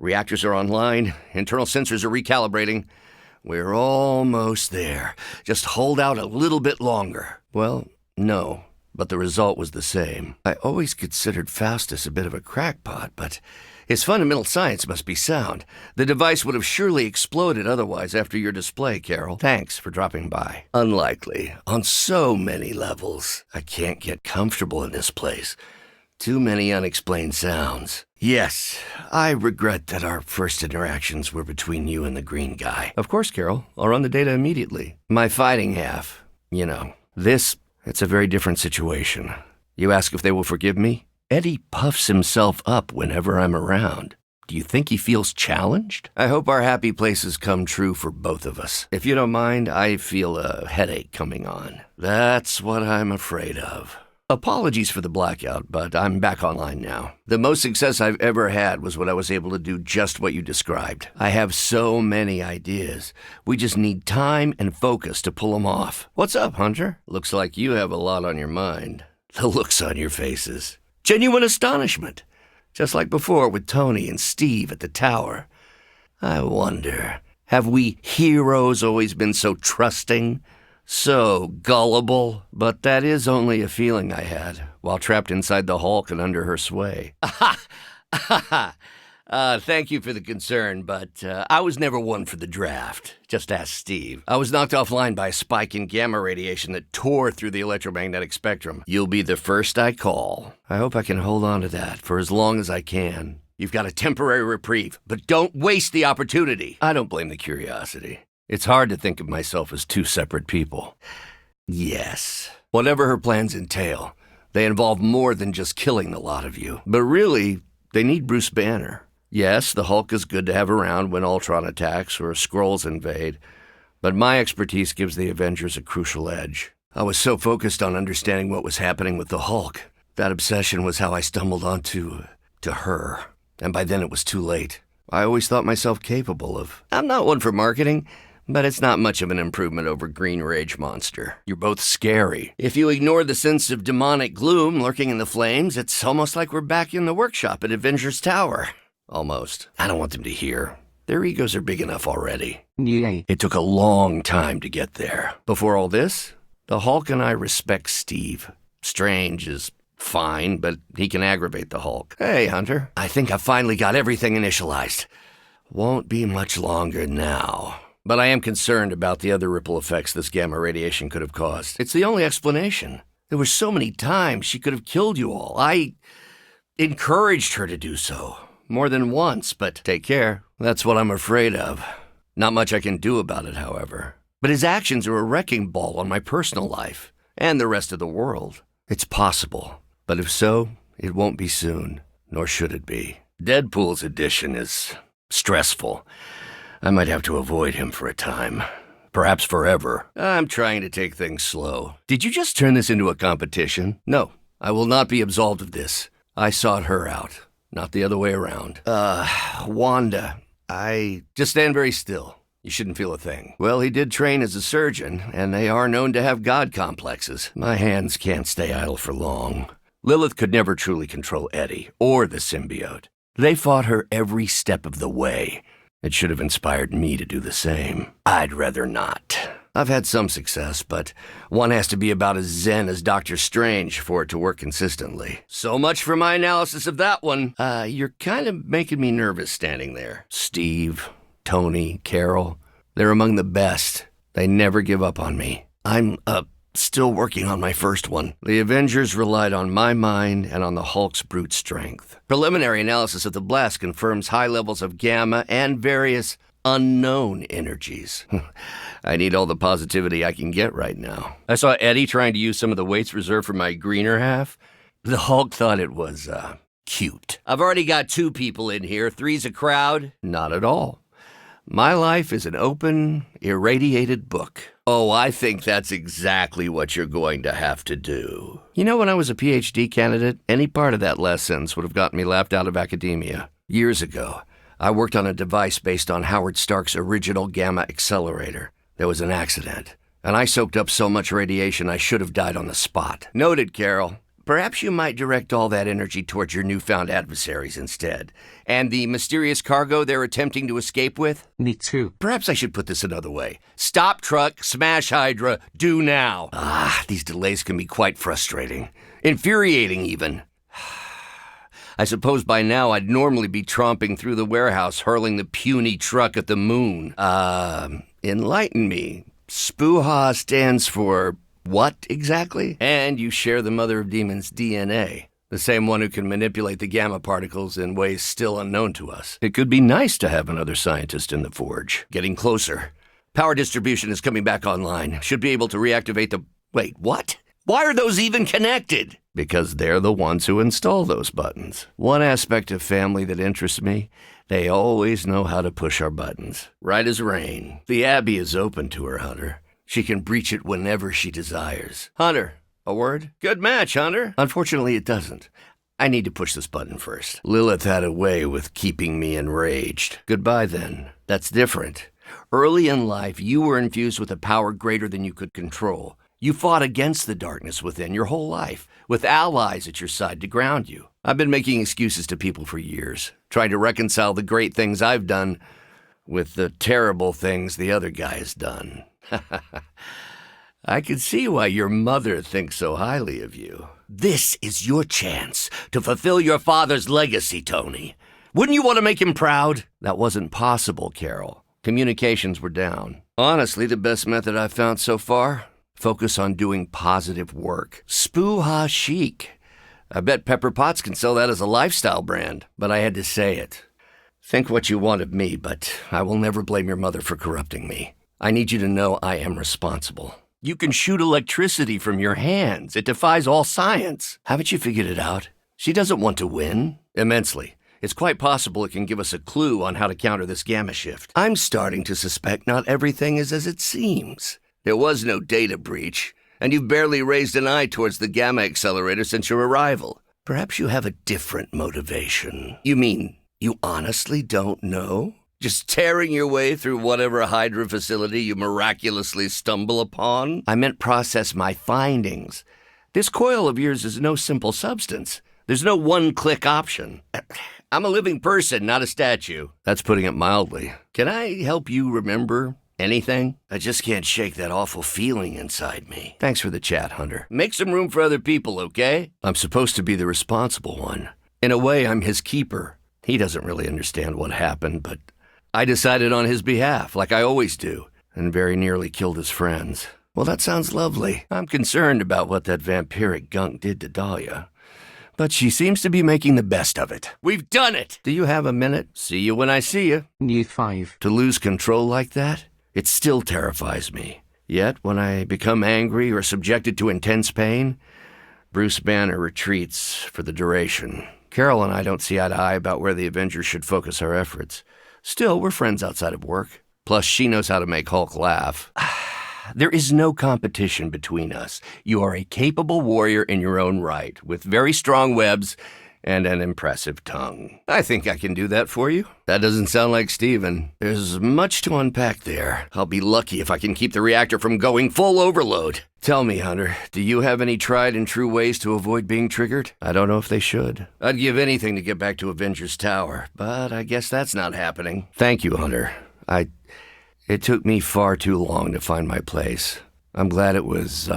Reactors are online. Internal sensors are recalibrating. We're almost there. Just hold out a little bit longer. Well, no, but the result was the same. I always considered Faustus a bit of a crackpot, but his fundamental science must be sound. The device would have surely exploded otherwise after your display, Carol. Thanks for dropping by. Unlikely, on so many levels. I can't get comfortable in this place. Too many unexplained sounds. Yes, I regret that our first interactions were between you and the green guy. Of course, Carol. I'll run the data immediately. My fighting half, you know. It's a very different situation. You ask if they will forgive me? Eddie puffs himself up whenever I'm around. Do you think he feels challenged? I hope our happy places come true for both of us. If you don't mind, I feel a headache coming on. That's what I'm afraid of. Apologies for the blackout, but I'm back online now. The most success I've ever had was when I was able to do just what you described. I have so many ideas. We just need time and focus to pull them off. What's up, Hunter? Looks like you have a lot on your mind. The looks on your faces. Genuine astonishment. Just like before with Tony and Steve at the tower. I wonder, have we heroes always been so trusting? So gullible, but that is only a feeling I had while trapped inside the Hulk and under her sway. Thank you for the concern, but I was never one for the draft. Just ask Steve. I was knocked offline by a spike in gamma radiation that tore through the electromagnetic spectrum. You'll be the first I call. I hope I can hold on to that for as long as I can. You've got a temporary reprieve, but don't waste the opportunity. I don't blame the curiosity. It's hard to think of myself as two separate people. Yes, whatever her plans entail, they involve more than just killing the lot of you. But really, they need Bruce Banner. Yes, the Hulk is good to have around when Ultron attacks or Skrulls invade, but my expertise gives the Avengers a crucial edge. I was so focused on understanding what was happening with the Hulk. That obsession was how I stumbled onto her, and by then it was too late. I always thought myself capable of... I'm not one for marketing, but it's not much of an improvement over Green Rage Monster. You're both scary. If you ignore the sense of demonic gloom lurking in the flames, it's almost like we're back in the workshop at Avengers Tower. Almost. I don't want them to hear. Their egos are big enough already. Yay. It took a long time to get there. Before all this, the Hulk and I respect Steve. Strange is fine, but he can aggravate the Hulk. Hey, Hunter. I think I finally got everything initialized. Won't be much longer now. But I am concerned about the other ripple effects this gamma radiation could have caused. It's the only explanation. There were so many times she could have killed you all. I encouraged her to do so. More than once, but take care. That's what I'm afraid of. Not much I can do about it, however. But his actions are a wrecking ball on my personal life and the rest of the world. It's possible, but if so, it won't be soon, nor should it be. Deadpool's addition is stressful. I might have to avoid him for a time. Perhaps forever. I'm trying to take things slow. Did you just turn this into a competition? No, I will not be absolved of this. I sought her out, not the other way around. Wanda, just stand very still. You shouldn't feel a thing. Well, he did train as a surgeon, and they are known to have god complexes. My hands can't stay idle for long. Lilith could never truly control Eddie or the symbiote. They fought her every step of the way. It should have inspired me to do the same. I'd rather not. I've had some success, but one has to be about as zen as Doctor Strange for it to work consistently. So much for my analysis of that one. You're kind of making me nervous standing there. Steve, Tony, Carol, they're among the best. They never give up on me. I'm, still working on my first one. The Avengers relied on my mind and on the Hulk's brute strength. Preliminary analysis of the blast confirms high levels of gamma and various unknown energies. I need all the positivity I can get right now. I saw Eddie trying to use some of the weights reserved for my greener half. The Hulk thought it was, cute. I've already got 2 people in here. 3's a crowd. Not at all. My life is an open, irradiated book. Oh, I think that's exactly what you're going to have to do. You know, when I was a PhD candidate, any part of that last sentence would have gotten me laughed out of academia. Years ago, I worked on a device based on Howard Stark's original gamma accelerator. There was an accident, and I soaked up so much radiation I should have died on the spot. Noted, Carol. Perhaps you might direct all that energy towards your newfound adversaries instead. And the mysterious cargo they're attempting to escape with? Me too. Perhaps I should put this another way. Stop truck, smash Hydra, do now. These delays can be quite frustrating. Infuriating, even. I suppose by now I'd normally be tromping through the warehouse hurling the puny truck at the moon. Enlighten me. Spuha stands for what exactly? And you share the Mother of Demons' DNA. The same one who can manipulate the gamma particles in ways still unknown to us. It could be nice to have another scientist in the forge. Getting closer. Power distribution is coming back online. Should be able to reactivate the... Wait, what? Why are those even connected? Because they're the ones who install those buttons. One aspect of family that interests me, they always know how to push our buttons. Right as rain. The Abbey is open to her, Hunter. She can breach it whenever she desires. Hunter, a word? Good match, Hunter. Unfortunately, it doesn't. I need to push this button first. Lilith had a way with keeping me enraged. Goodbye, then. That's different. Early in life, you were infused with a power greater than you could control. You fought against the darkness within your whole life, with allies at your side to ground you. I've been making excuses to people for years, trying to reconcile the great things I've done with the terrible things the other guy has done. I can see why your mother thinks so highly of you. This is your chance to fulfill your father's legacy, Tony. Wouldn't you want to make him proud? That wasn't possible, Carol. Communications were down. Honestly, the best method I've found so far? Focus on doing positive work. Spuha chic. I bet Pepper Potts can sell that as a lifestyle brand, but I had to say it. Think what you want of me, but I will never blame your mother for corrupting me. I need you to know I am responsible. You can shoot electricity from your hands. It defies all science. Haven't you figured it out? She doesn't want to win. Immensely. It's quite possible it can give us a clue on how to counter this gamma shift. I'm starting to suspect not everything is as it seems. There was no data breach, and you've barely raised an eye towards the gamma accelerator since your arrival. Perhaps you have a different motivation. You mean you honestly don't know? Just tearing your way through whatever Hydra facility you miraculously stumble upon? I meant process my findings. This coil of yours is no simple substance. There's no one-click option. I'm a living person, not a statue. That's putting it mildly. Can I help you remember anything? I just can't shake that awful feeling inside me. Thanks for the chat, Hunter. Make some room for other people, okay? I'm supposed to be the responsible one. In a way, I'm his keeper. He doesn't really understand what happened, but I decided on his behalf, like I always do, and very nearly killed his friends. Well, that sounds lovely. I'm concerned about what that vampiric gunk did to Dahlia. But she seems to be making the best of it. We've done it! Do you have a minute? See you when I see you. New 5. To lose control like that? It still terrifies me. Yet, when I become angry or subjected to intense pain, Bruce Banner retreats for the duration. Carol and I don't see eye to eye about where the Avengers should focus our efforts. Still, we're friends outside of work. Plus, she knows how to make Hulk laugh. There is no competition between us. You are a capable warrior in your own right, with very strong webs and an impressive tongue. I think I can do that for you. That doesn't sound like Steven. There's much to unpack there. I'll be lucky if I can keep the reactor from going full overload. Tell me, Hunter, do you have any tried and true ways to avoid being triggered? I don't know if they should. I'd give anything to get back to Avengers Tower, but I guess that's not happening. Thank you, Hunter. It took me far too long to find my place. I'm glad it was,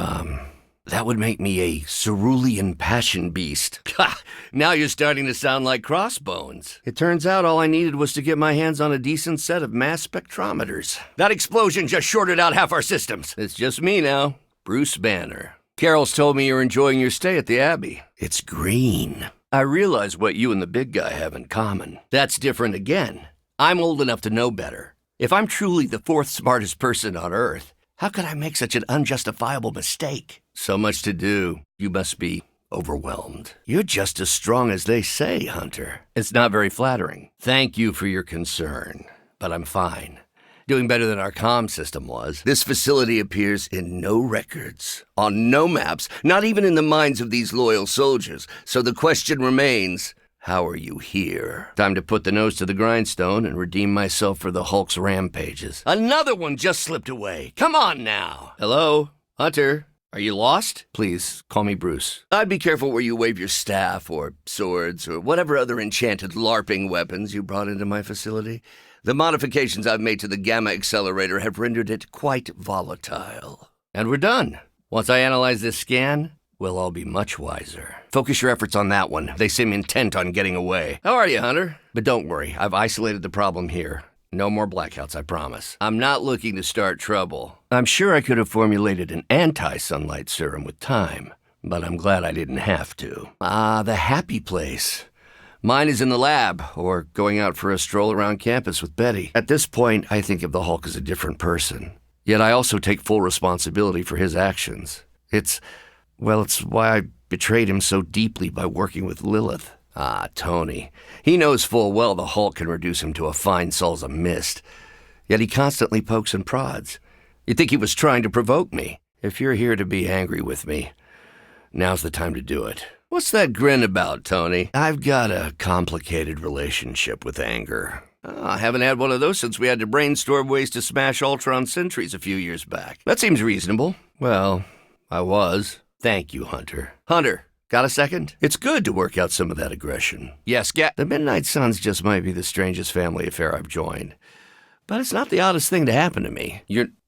that would make me a cerulean passion beast. Ha! Now you're starting to sound like Crossbones. It turns out all I needed was to get my hands on a decent set of mass spectrometers. That explosion just shorted out half our systems. It's just me now, Bruce Banner. Carol's told me you're enjoying your stay at the Abbey. It's green. I realize what you and the big guy have in common. That's different again. I'm old enough to know better. If I'm truly the fourth smartest person on Earth, how could I make such an unjustifiable mistake? So much to do. You must be overwhelmed. You're just as strong as they say, Hunter. It's not very flattering. Thank you for your concern, but I'm fine. Doing better than our comm system was. This facility appears in no records, on no maps, not even in the minds of these loyal soldiers. So the question remains, how are you here? Time to put the nose to the grindstone and redeem myself for the Hulk's rampages. Another one just slipped away. Come on now. Hello? Hunter? Are you lost? Please, call me Bruce. I'd be careful where you wave your staff or swords or whatever other enchanted LARPing weapons you brought into my facility. The modifications I've made to the gamma accelerator have rendered it quite volatile. And we're done. Once I analyze this scan, we'll all be much wiser. Focus your efforts on that one. They seem intent on getting away. How are you, Hunter? But don't worry, I've isolated the problem here. No more blackouts, I promise. I'm not looking to start trouble. I'm sure I could have formulated an anti-sunlight serum with time, but I'm glad I didn't have to. The happy place. Mine is in the lab, or going out for a stroll around campus with Betty. At this point, I think of the Hulk as a different person. Yet I also take full responsibility for his actions. It's why I betrayed him so deeply by working with Lilith. Tony. He knows full well the Hulk can reduce him to a fine salsa mist. Yet he constantly pokes and prods. You'd think he was trying to provoke me. If you're here to be angry with me, now's the time to do it. What's that grin about, Tony? I've got a complicated relationship with anger. I haven't had one of those since we had to brainstorm ways to smash Ultron sentries a few years back. That seems reasonable. Well, I was. Thank you, Hunter. Hunter, got a second? It's good to work out some of that aggression. Yes, the Midnight Suns just might be the strangest family affair I've joined. But it's not the oddest thing to happen to me.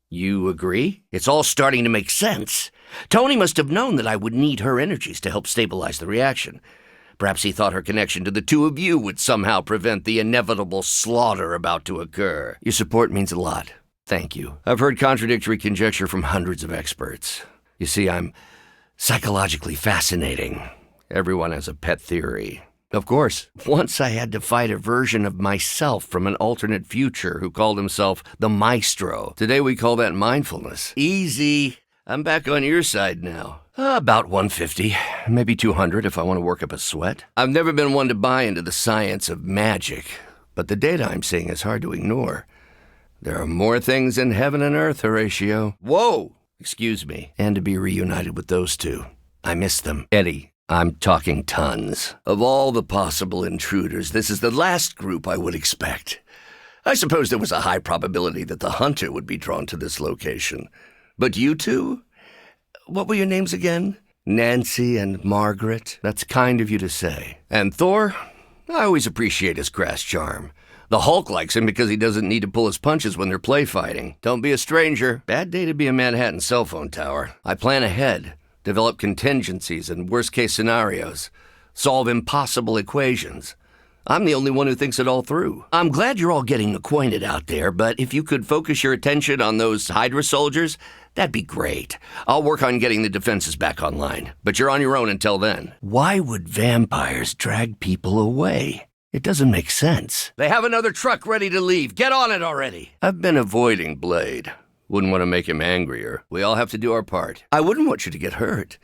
You agree? It's all starting to make sense. Tony must have known that I would need her energies to help stabilize the reaction. Perhaps he thought her connection to the two of you would somehow prevent the inevitable slaughter about to occur. Your support means a lot. Thank you. I've heard contradictory conjecture from hundreds of experts. You see, I'm psychologically fascinating. Everyone has a pet theory. Of course, once I had to fight a version of myself from an alternate future who called himself the Maestro. Today we call that mindfulness. Easy. I'm back on your side now. About 150, maybe 200 if I want to work up a sweat. I've never been one to buy into the science of magic, but the data I'm seeing is hard to ignore. There are more things in heaven and earth, Horatio. Whoa! Excuse me. And to be reunited with those two. I miss them. Eddie, I'm talking tons. Of all the possible intruders, this is the last group I would expect. I suppose there was a high probability that the Hunter would be drawn to this location. But you two? What were your names again? Nancy and Margaret. That's kind of you to say. And Thor? I always appreciate his crass charm. The Hulk likes him because he doesn't need to pull his punches when they're play fighting. Don't be a stranger. Bad day to be a Manhattan cell phone tower. I plan ahead, develop contingencies and worst-case scenarios, solve impossible equations. I'm the only one who thinks it all through. I'm glad you're all getting acquainted out there, but if you could focus your attention on those Hydra soldiers, that'd be great. I'll work on getting the defenses back online, but you're on your own until then. Why would vampires drag people away? It doesn't make sense. They have another truck ready to leave. Get on it already. I've been avoiding Blade. Wouldn't want to make him angrier. We all have to do our part. I wouldn't want you to get hurt.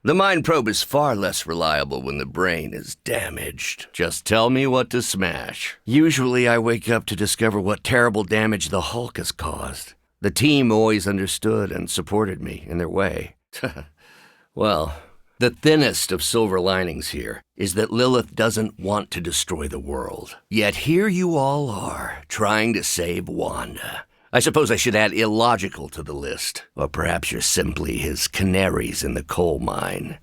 The mind probe is far less reliable when the brain is damaged. Just tell me what to smash. Usually I wake up to discover what terrible damage the Hulk has caused. The team always understood and supported me in their way. Well, the thinnest of silver linings here is that Lilith doesn't want to destroy the world. Yet here you all are, trying to save Wanda. I suppose I should add illogical to the list. Or perhaps you're simply his canaries in the coal mine.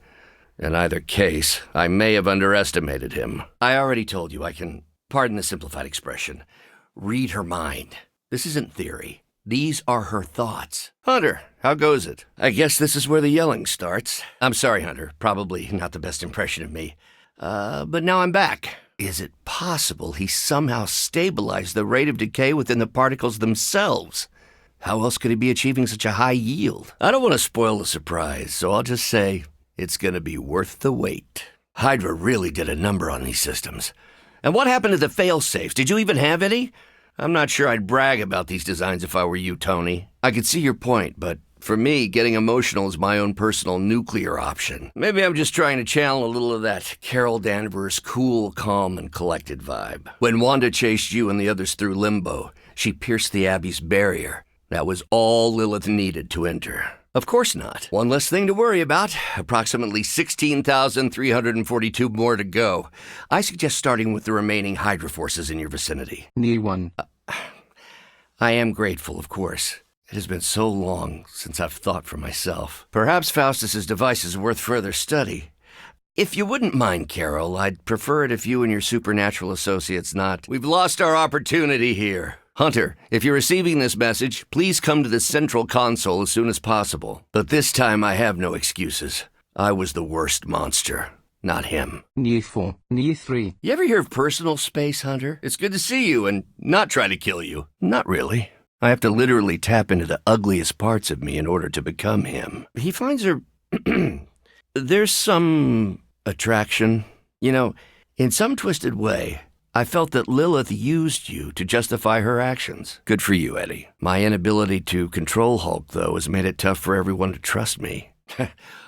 In either case, I may have underestimated him. I already told you I can, pardon the simplified expression, read her mind. This isn't theory. These are her thoughts. Hunter, how goes it? I guess this is where the yelling starts. I'm sorry, Hunter. Probably not the best impression of me. But now I'm back. Is it possible he somehow stabilized the rate of decay within the particles themselves? How else could he be achieving such a high yield? I don't want to spoil the surprise, so I'll just say it's going to be worth the wait. Hydra really did a number on these systems. And what happened to the fail-safes? Did you even have any? I'm not sure I'd brag about these designs if I were you, Tony. I could see your point, but for me, getting emotional is my own personal nuclear option. Maybe I'm just trying to channel a little of that Carol Danvers cool, calm, and collected vibe. When Wanda chased you and the others through limbo, she pierced the Abbey's barrier. That was all Lilith needed to enter. Of course not. One less thing to worry about. Approximately 16,342 more to go. I suggest starting with the remaining Hydra forces in your vicinity. Need one. I am grateful, of course. It has been so long since I've thought for myself. Perhaps Faustus's device is worth further study. If you wouldn't mind, Carol, I'd prefer it if you and your supernatural associates not. We've lost our opportunity here. Hunter, if you're receiving this message, please come to the central console as soon as possible. But this time I have no excuses. I was the worst monster, not him. New 4, New 3. You ever hear of personal space, Hunter? It's good to see you and not try to kill you. Not really. I have to literally tap into the ugliest parts of me in order to become him. He finds her... There's some attraction. You know, in some twisted way, I felt that Lilith used you to justify her actions. Good for you, Eddie. My inability to control Hulk, though, has made it tough for everyone to trust me.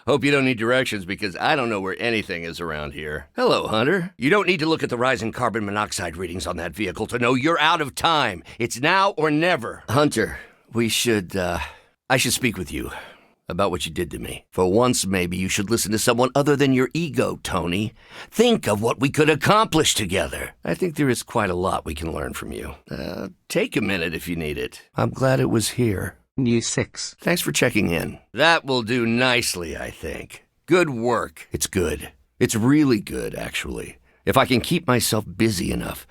Hope you don't need directions because I don't know where anything is around here. Hello, Hunter. You don't need to look at the rising carbon monoxide readings on that vehicle to know you're out of time. It's now or never. Hunter, I should speak with you about what you did to me. For once, maybe you should listen to someone other than your ego, Tony. Think of what we could accomplish together. I think there is quite a lot we can learn from you. Take a minute if you need it. I'm glad it was here. New 6. Thanks for checking in. That will do nicely, I think. Good work. It's good. It's really good, actually. If I can keep myself busy enough,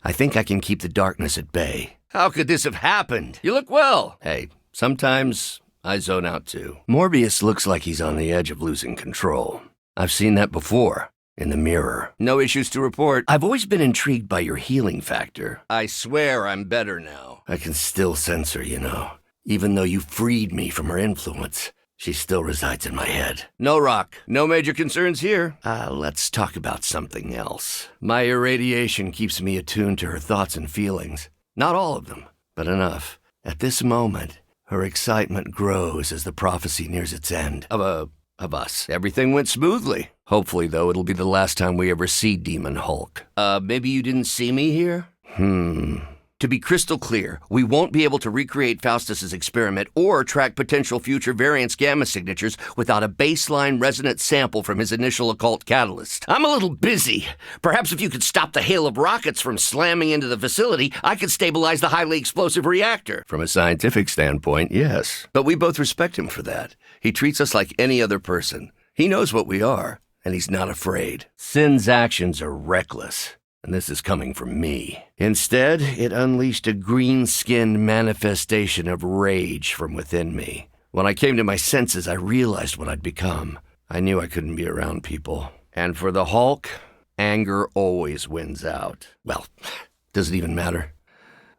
I think I can keep the darkness at bay. How could this have happened? You look well. Hey, sometimes I zone out too. Morbius looks like he's on the edge of losing control. I've seen that before. In the mirror. No issues to report. I've always been intrigued by your healing factor. I swear I'm better now. I can still sense her, you know. Even though you freed me from her influence, she still resides in my head. No, Rock. No major concerns here. Let's talk about something else. My irradiation keeps me attuned to her thoughts and feelings. Not all of them, but enough. At this moment, her excitement grows as the prophecy nears its end. Of us. Everything went smoothly. Hopefully, though, it'll be the last time we ever see Demon Hulk. Maybe you didn't see me here? To be crystal clear, we won't be able to recreate Faustus's experiment or track potential future variants' gamma signatures without a baseline resonant sample from his initial occult catalyst. I'm a little busy. Perhaps if you could stop the hail of rockets from slamming into the facility, I could stabilize the highly explosive reactor. From a scientific standpoint, yes. But we both respect him for that. He treats us like any other person. He knows what we are, and he's not afraid. Sin's actions are reckless. And this is coming from me. Instead, it unleashed a green-skinned manifestation of rage from within me. When I came to my senses, I realized what I'd become. I knew I couldn't be around people. And for the Hulk, anger always wins out. Well, does it even matter?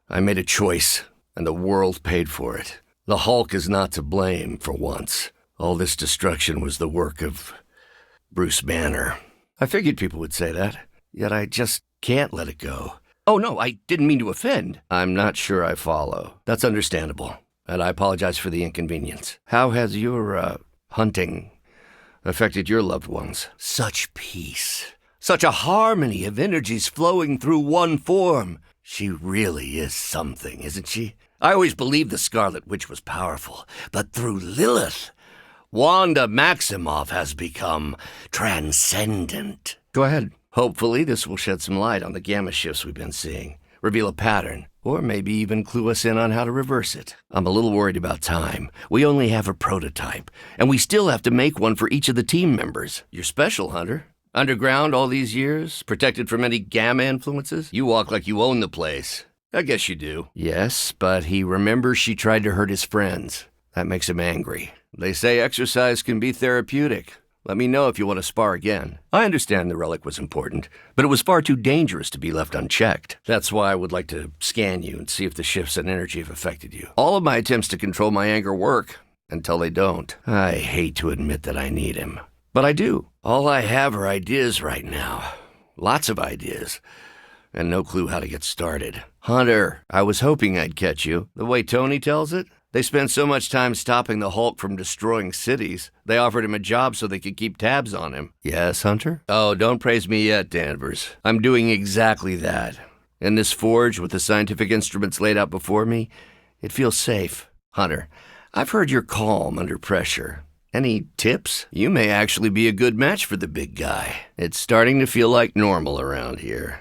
I made a choice, and the world paid for it. The Hulk is not to blame, for once. All this destruction was the work of Bruce Banner. I figured people would say that, yet I just can't let it go. Oh, no, I didn't mean to offend. I'm not sure I follow. That's understandable, and I apologize for the inconvenience. How has your, hunting affected your loved ones? Such peace. Such a harmony of energies flowing through one form. She really is something, isn't she? I always believed the Scarlet Witch was powerful, but through Lilith, Wanda Maximoff has become transcendent. Go ahead. Hopefully, this will shed some light on the gamma shifts we've been seeing, reveal a pattern, or maybe even clue us in on how to reverse it. I'm a little worried about time. We only have a prototype, and we still have to make one for each of the team members. You're special, Hunter. Underground all these years, protected from any gamma influences? You walk like you own the place. I guess you do. Yes, but he remembers she tried to hurt his friends. That makes him angry. They say exercise can be therapeutic. Let me know if you want to spar again. I understand the relic was important, but it was far too dangerous to be left unchecked. That's why I would like to scan you and see if the shifts in energy have affected you. All of my attempts to control my anger work, until they don't. I hate to admit that I need him, but I do. All I have are ideas right now. Lots of ideas, and no clue how to get started. Hunter, I was hoping I'd catch you. The way Tony tells it, they spent so much time stopping the Hulk from destroying cities, they offered him a job so they could keep tabs on him. Yes, Hunter? Oh, don't praise me yet, Danvers. I'm doing exactly that. In this forge, with the scientific instruments laid out before me, it feels safe. Hunter, I've heard you're calm under pressure. Any tips? You may actually be a good match for the big guy. It's starting to feel like normal around here.